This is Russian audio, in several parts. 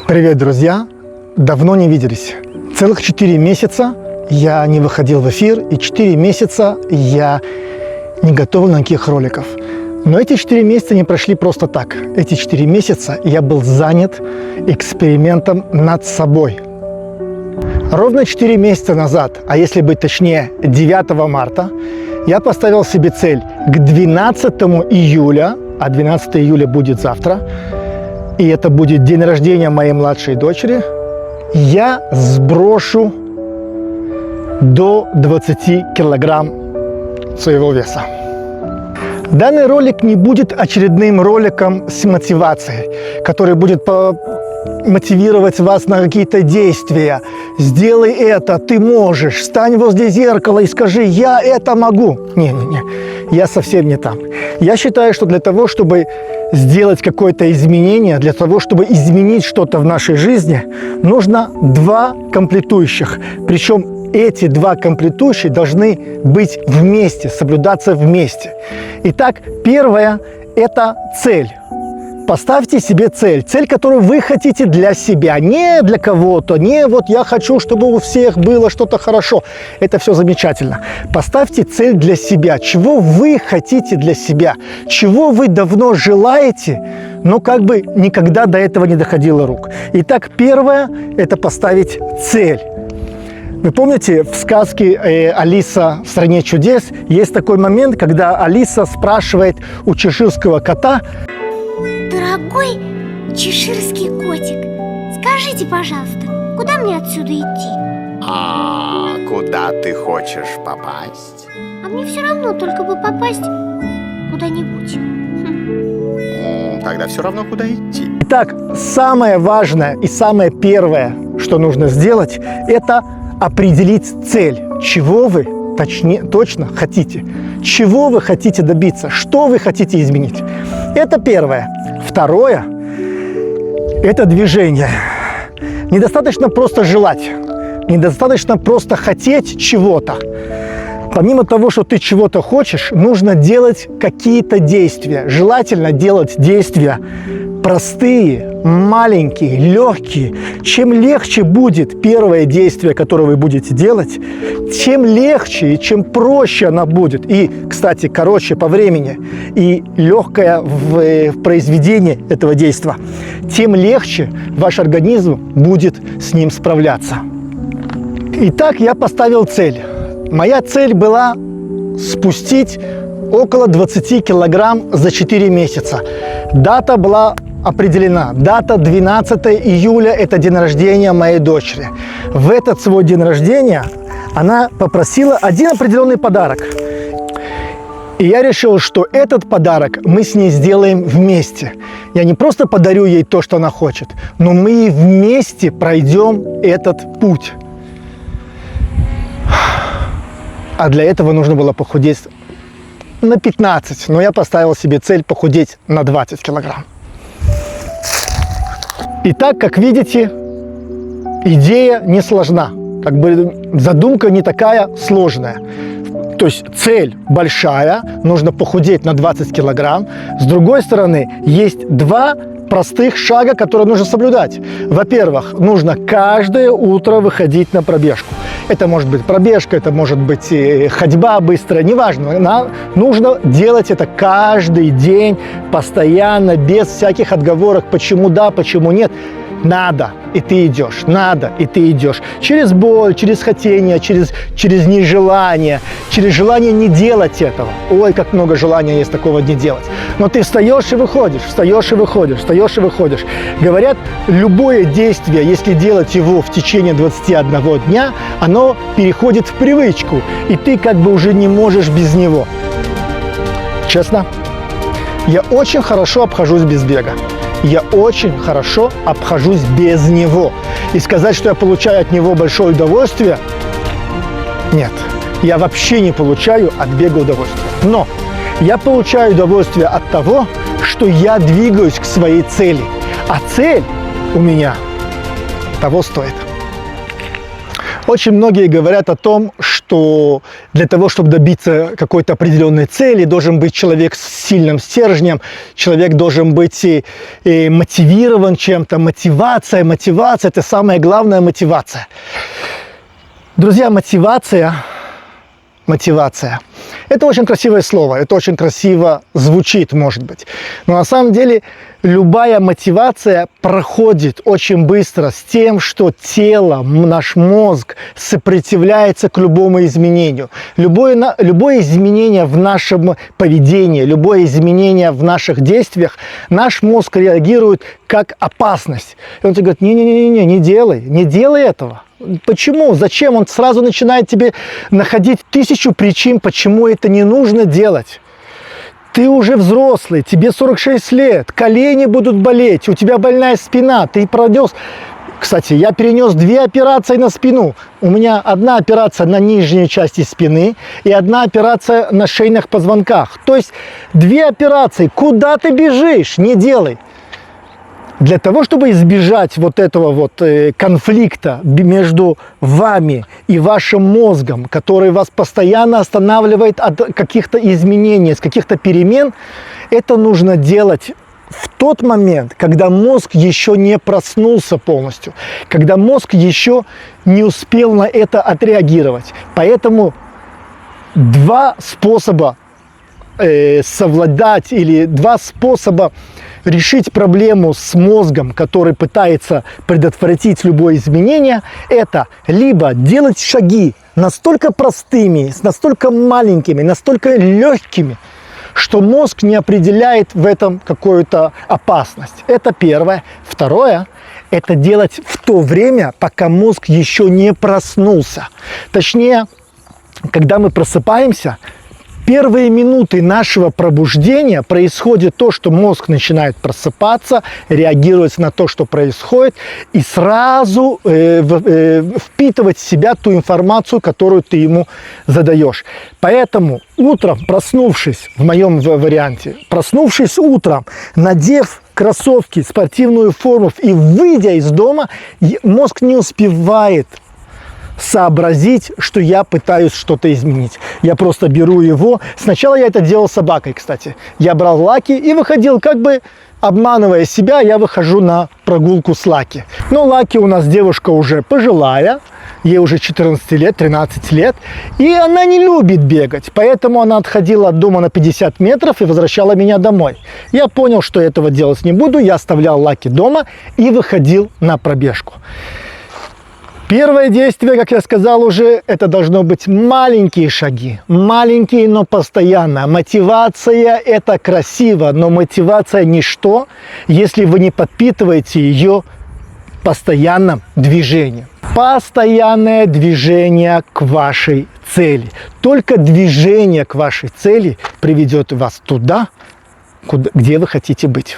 Привет, друзья! Давно не виделись. Целых 4 месяца я не выходил в эфир, и 4 месяца я не готовил никаких роликов. Но эти 4 месяца не прошли просто так. Эти 4 месяца я был занят экспериментом над собой. Ровно 4 месяца назад, а если быть точнее, 9 марта, я поставил себе цель к 12 июля, а 12 июля будет завтра, и это будет день рождения моей младшей дочери, я сброшу до 20 килограмм своего веса. Данный ролик не будет очередным роликом с мотивацией, который будет мотивировать вас на какие-то действия. Сделай это, ты можешь. Встань возле зеркала и скажи: я это могу. Не-не-не, я совсем не там. Я считаю, что для того, чтобы сделать какое-то изменение, для того, чтобы изменить что-то в нашей жизни, нужно 2 комплектующих. Причем эти 2 комплектующие должны быть вместе, соблюдаться вместе. Итак, первое – это цель. Поставьте себе цель, которую вы хотите для себя, не для кого-то, не вот я хочу, чтобы у всех было что-то хорошо. Это все замечательно. Поставьте цель для себя, чего вы хотите для себя, чего вы давно желаете, но как бы никогда до этого не доходило рук. Итак, первое – это поставить цель. Вы помните, в сказке «Алиса в стране чудес» есть такой момент, когда Алиса спрашивает у чеширского кота: дорогой чеширский котик, скажите, пожалуйста, куда мне отсюда идти? А куда ты хочешь попасть? А мне все равно, только бы попасть куда-нибудь. Тогда все равно, куда идти. Итак, самое важное и самое первое, что нужно сделать, это определить цель, чего вы точно хотите, чего вы хотите добиться, что вы хотите изменить. Это первое. Второе – это движение. Недостаточно просто желать, недостаточно просто хотеть чего-то. Помимо того, что ты чего-то хочешь, нужно делать какие-то действия. Желательно делать действия простые, маленькие, легкие. Чем легче будет первое действие, которое вы будете делать, чем легче и чем проще она будет, и, кстати, короче по времени, и легкое в произведении этого действия, тем легче ваш организм будет с ним справляться. Итак, я поставил цель. Моя цель была спустить около 20 килограмм за 4 месяца. Дата была определена. Дата 12 июля – это день рождения моей дочери. В этот свой день рождения она попросила один определенный подарок. И я решил, что этот подарок мы с ней сделаем вместе. Я не просто подарю ей то, что она хочет, но мы вместе пройдем этот путь. А для этого нужно было похудеть на 15, но я поставил себе цель похудеть на 20 килограмм. Итак, как видите, идея не сложна, как бы задумка не такая сложная. То есть цель большая, нужно похудеть на 20 килограмм. С другой стороны, есть 2 простых шага, которые нужно соблюдать. Во-первых, нужно каждое утро выходить на пробежку. Это может быть пробежка, это может быть ходьба быстрая, неважно. Нужно делать это каждый день, постоянно, без всяких отговорок, почему да, почему нет. Надо, и ты идешь, надо, и ты идешь. Через боль, через хотение, через нежелание, через желание не делать этого. Ой, как много желания есть такого не делать. Но ты встаешь и выходишь, встаешь и выходишь, встаешь и выходишь. Говорят, любое действие, если делать его в течение 21 дня, оно переходит в привычку, и ты как бы уже не можешь без него. Честно, я очень хорошо обхожусь без бега. Я очень хорошо обхожусь без него. И сказать, что я получаю от него большое удовольствие, нет. Я вообще не получаю от бега удовольствия. Но я получаю удовольствие от того, что я двигаюсь к своей цели. А цель у меня того стоит. Очень многие говорят о том, что для того, чтобы добиться какой-то определенной цели, должен быть человек с сильным стержнем, человек должен быть мотивирован чем-то. Мотивация – это самая главная мотивация. Друзья, мотивация – это очень красивое слово, это очень красиво звучит, может быть. Но на самом деле любая мотивация проходит очень быстро с тем, что тело, наш мозг сопротивляется к любому изменению. Любое изменение в нашем поведении, любое изменение в наших действиях, наш мозг реагирует как опасность. И он тебе говорит: не-не-не, не делай этого. Почему? Зачем? Он сразу начинает тебе находить 1000 причин, почему это не нужно делать. Ты уже взрослый, тебе 46 лет, колени будут болеть, у тебя больная спина, ты пройдешь. Кстати, я перенес 2 операции на спину. У меня 1 операция на нижней части спины и 1 операция на шейных позвонках. То есть 2 операции. Куда ты бежишь? Не делай. Для того, чтобы избежать вот этого конфликта между вами и вашим мозгом, который вас постоянно останавливает от каких-то изменений, от каких-то перемен, это нужно делать в тот момент, когда мозг еще не проснулся полностью, когда мозг еще не успел на это отреагировать. Поэтому 2 способа совладать или 2 способа решить проблему с мозгом, который пытается предотвратить любое изменение, это либо делать шаги настолько простыми, настолько маленькими, настолько легкими, что мозг не определяет в этом какую-то опасность. Это первое. Второе – это делать в то время, пока мозг еще не проснулся. Точнее, когда мы просыпаемся, первые минуты нашего пробуждения происходит то, что мозг начинает просыпаться, реагировать на то, что происходит, и сразу впитывать в себя ту информацию, которую ты ему задаешь. Поэтому утром, проснувшись, в моем варианте, проснувшись утром, надев кроссовки, спортивную форму и выйдя из дома, мозг не успевает сообразить, что я пытаюсь что-то изменить. Я просто беру его. Сначала я это делал с собакой, кстати. Я брал Лаки и выходил, как бы обманывая себя, я выхожу на прогулку с Лаки. Но Лаки у нас девушка уже пожилая, ей уже 14 лет, 13 лет, и она не любит бегать, поэтому она отходила от дома на 50 метров и возвращала меня домой. Я понял, что этого делать не буду, я оставлял Лаки дома и выходил на пробежку. Первое действие, как я сказал уже, это должно быть маленькие шаги. Маленькие, но постоянно. Мотивация – это красиво, но мотивация – ничто, если вы не подпитываете ее постоянным движением. Постоянное движение к вашей цели. Только движение к вашей цели приведет вас туда, где вы хотите быть.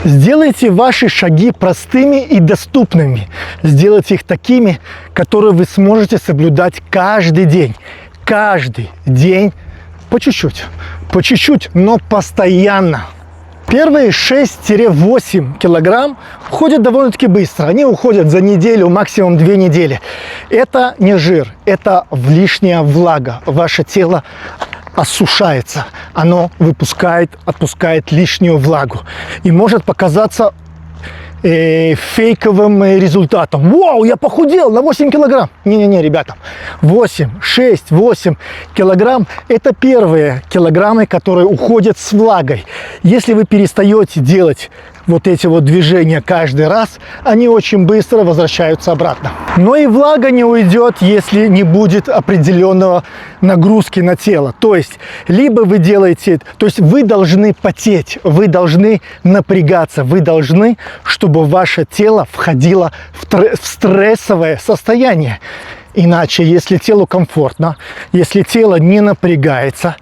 Сделайте ваши шаги простыми и доступными. Сделайте их такими, которые вы сможете соблюдать каждый день. Каждый день по чуть-чуть. По чуть-чуть, но постоянно. Первые 6-8 килограмм уходят довольно-таки быстро. Они уходят за неделю, максимум 2 недели. Это не жир, это лишняя влага. Ваше тело осушается, оно отпускает лишнюю влагу. И может показаться фейковым результатом. Вау, я похудел на 8 килограмм. Не-не-не, ребята, 8 килограмм – это первые килограммы, которые уходят с влагой. Если вы перестаете делать вот эти движения каждый раз, они очень быстро возвращаются обратно. Но и влага не уйдет, если не будет определенного нагрузки на тело. То есть, либо вы делаете, то есть вы должны потеть, вы должны напрягаться, вы должны, чтобы ваше тело входило в стрессовое состояние. Иначе, если телу комфортно, если тело не напрягается,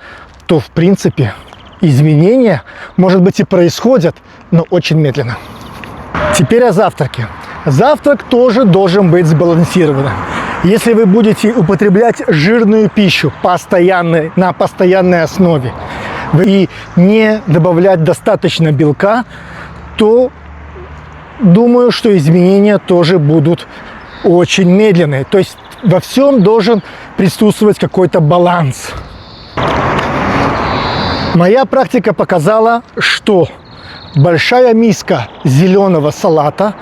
то, в принципе, изменения, может быть, и происходят, но очень медленно. Теперь о завтраке. Завтрак тоже должен быть сбалансированным. Если вы будете употреблять жирную пищу на постоянной основе и не добавлять достаточно белка, то думаю, что изменения тоже будут очень медленные. То есть во всем должен присутствовать какой-то баланс. Моя практика показала, что большая миска зеленого салата,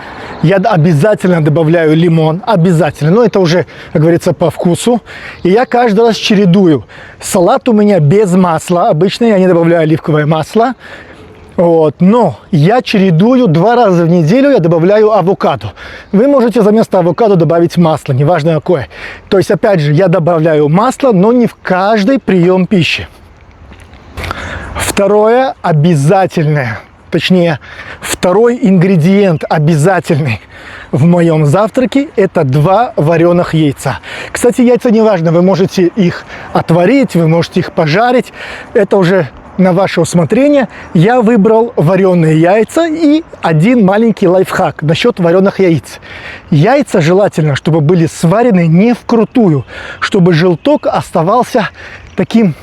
я обязательно добавляю лимон, обязательно, но это уже, как говорится, по вкусу. И я каждый раз чередую. Салат у меня без масла, обычно я не добавляю оливковое масло. Вот. Но я чередую 2 раза в неделю, я добавляю авокадо. Вы можете вместо авокадо добавить масло, неважно какое. То есть, опять же, я добавляю масло, но не в каждый прием пищи. Второе обязательное, точнее, второй ингредиент обязательный в моем завтраке – это 2 вареных яйца. Кстати, яйца не важно, вы можете их отварить, вы можете их пожарить, это уже на ваше усмотрение. Я выбрал вареные яйца и один маленький лайфхак насчет вареных яиц. Яйца желательно, чтобы были сварены не вкрутую, чтобы желток оставался таким,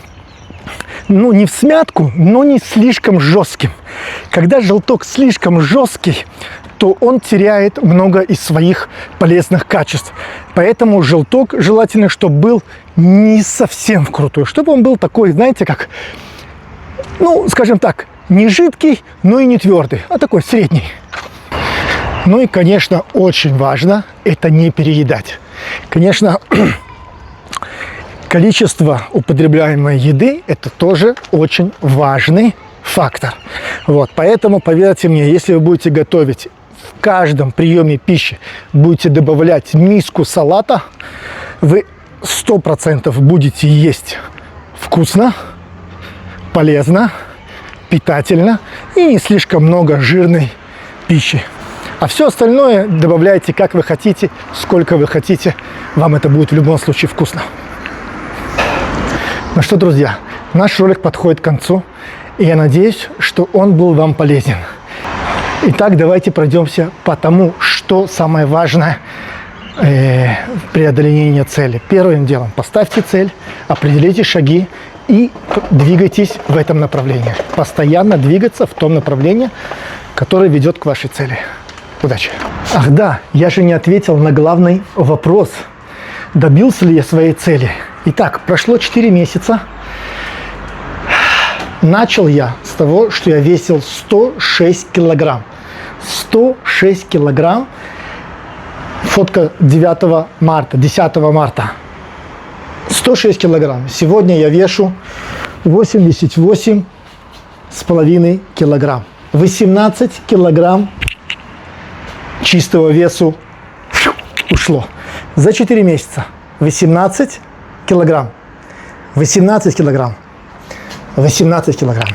ну, не в смятку, но не слишком жестким. Когда желток слишком жесткий, то он теряет много из своих полезных качеств. Поэтому желток желательно, чтобы был не совсем вкрутую, чтобы он был такой, знаете, как, ну, скажем так, не жидкий, но и не твердый, а такой средний. Ну и, конечно, очень важно это не переедать. Конечно, количество употребляемой еды – это тоже очень важный фактор. Вот, поэтому, поверьте мне, если вы будете готовить в каждом приеме пищи, будете добавлять миску салата, вы 100% будете есть вкусно, полезно, питательно и не слишком много жирной пищи. А все остальное добавляйте как вы хотите, сколько вы хотите. Вам это будет в любом случае вкусно. Ну что, друзья, наш ролик подходит к концу. И я надеюсь, что он был вам полезен. Итак, давайте пройдемся по тому, что самое важное в преодолении цели. Первым делом поставьте цель, определите шаги и двигайтесь в этом направлении. Постоянно двигаться в том направлении, которое ведет к вашей цели. Удачи! Ах да, я же не ответил на главный вопрос. Добился ли я своей цели? Итак, прошло 4 месяца. Начал я с того, что я весил 106 килограмм. 106 килограмм. Фотка 9 марта, 10 марта. 106 килограмм. Сегодня я вешу 88,5 килограмм. 18 килограмм чистого весу ушло. За 4 месяца 18 килограмм. 18 килограмм. 18 килограмм.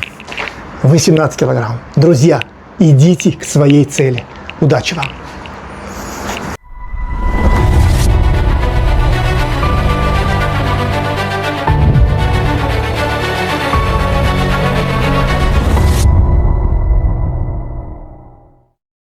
18 килограмм. Друзья, идите к своей цели. Удачи вам!